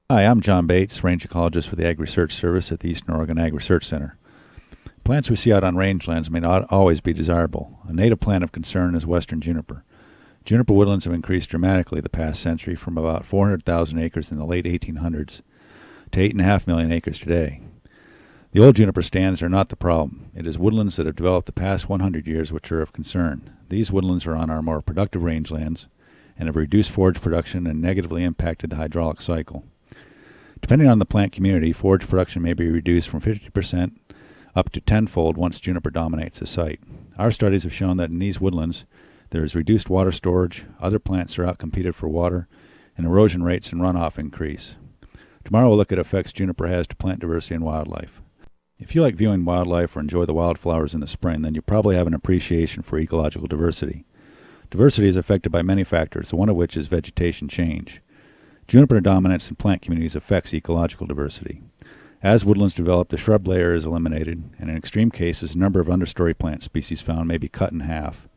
Hi, I'm John Bates, Range Ecologist with the Ag Research Service at the Eastern Oregon Ag Research Center. Plants we see out on rangelands may not always be desirable. A native plant of concern is western juniper. Juniper woodlands have increased dramatically the past century from about 400,000 acres in the late 1800s to 8.5 million acres today. The old juniper stands are not the problem. It is woodlands that have developed the past 100 years which are of concern. These woodlands are on our more productive rangelands and have reduced forage production and negatively impacted the hydraulic cycle. Depending on the plant community, forage production may be reduced from 50% up to tenfold once juniper dominates the site. Our studies have shown that in these woodlands, there is reduced water storage, other plants are outcompeted for water, and erosion rates and runoff increase. Tomorrow we'll look at effects juniper has to plant diversity and wildlife. If you like viewing wildlife or enjoy the wildflowers in the spring, then you probably have an appreciation for ecological diversity. Diversity is affected by many factors, one of which is vegetation change. Juniper dominance in plant communities affects ecological diversity. As woodlands develop, the shrub layer is eliminated, and in extreme cases, the number of understory plant species found may be cut in half.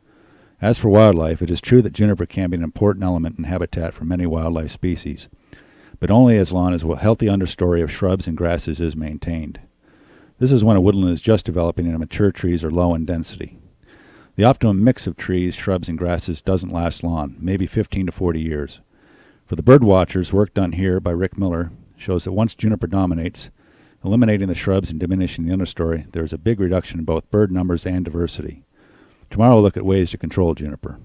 As for wildlife, it is true that juniper can be an important element in habitat for many wildlife species, but only as long as a healthy understory of shrubs and grasses is maintained. This is when a woodland is just developing and mature trees are low in density. The optimum mix of trees, shrubs, and grasses doesn't last long, maybe 15 to 40 years. For the bird watchers, work done here by Rick Miller shows that once juniper dominates, eliminating the shrubs and diminishing the understory, there is a big reduction in both bird numbers and diversity. Tomorrow we'll look at ways to control juniper.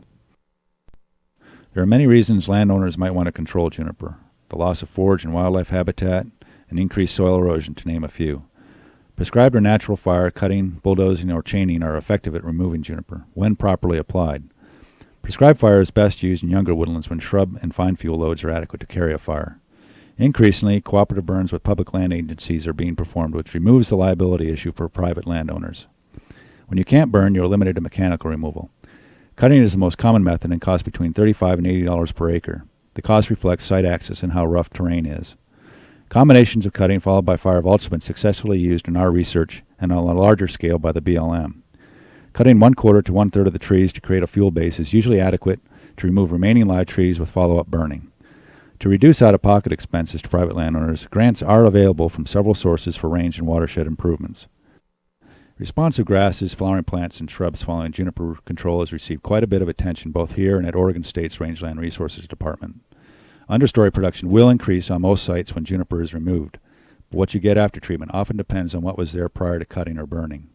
There are many reasons landowners might want to control juniper: the loss of forage and wildlife habitat, and increased soil erosion, to name a few. Prescribed or natural fire, cutting, bulldozing, or chaining are effective at removing juniper, when properly applied. Prescribed fire is best used in younger woodlands when shrub and fine fuel loads are adequate to carry a fire. Increasingly, cooperative burns with public land agencies are being performed, which removes the liability issue for private landowners. When you can't burn, you're limited to mechanical removal. Cutting is the most common method and costs between $35 and $80 per acre. The cost reflects site access and how rough terrain is. Combinations of cutting followed by fire have also been successfully used in our research and on a larger scale by the BLM. Cutting 1/4 to 1/3 of the trees to create a fuel base is usually adequate to remove remaining live trees with follow-up burning. To reduce out-of-pocket expenses to private landowners, grants are available from several sources for range and watershed improvements. Responsive grasses, flowering plants, and shrubs following juniper control has received quite a bit of attention both here and at Oregon State's Rangeland Resources Department. Understory production will increase on most sites when juniper is removed, but what you get after treatment often depends on what was there prior to cutting or burning.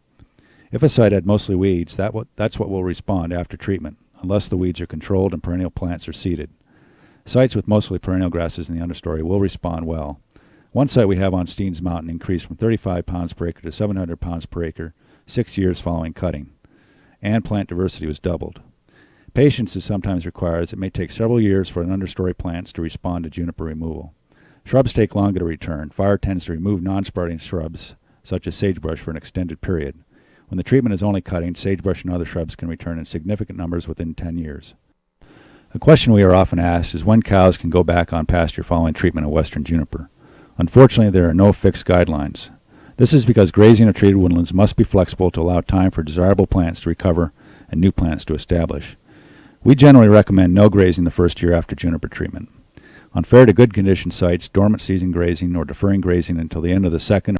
If a site had mostly weeds, that's what will respond after treatment, unless the weeds are controlled and perennial plants are seeded. Sites with mostly perennial grasses in the understory will respond well. One site we have on Steens Mountain increased from 35 pounds per acre to 700 pounds per acre 6 years following cutting, and plant diversity was doubled. Patience is sometimes required, as it may take several years for an understory plants to respond to juniper removal. Shrubs take longer to return. Fire tends to remove non-sprouting shrubs, such as sagebrush, for an extended period. When the treatment is only cutting, sagebrush and other shrubs can return in significant numbers within 10 years. A question we are often asked is when cows can go back on pasture following treatment of western juniper. Unfortunately, there are no fixed guidelines. This is because grazing of treated woodlands must be flexible to allow time for desirable plants to recover and new plants to establish. We generally recommend no grazing the first year after juniper treatment. On fair to good condition sites, dormant season grazing or deferring grazing until the end of the second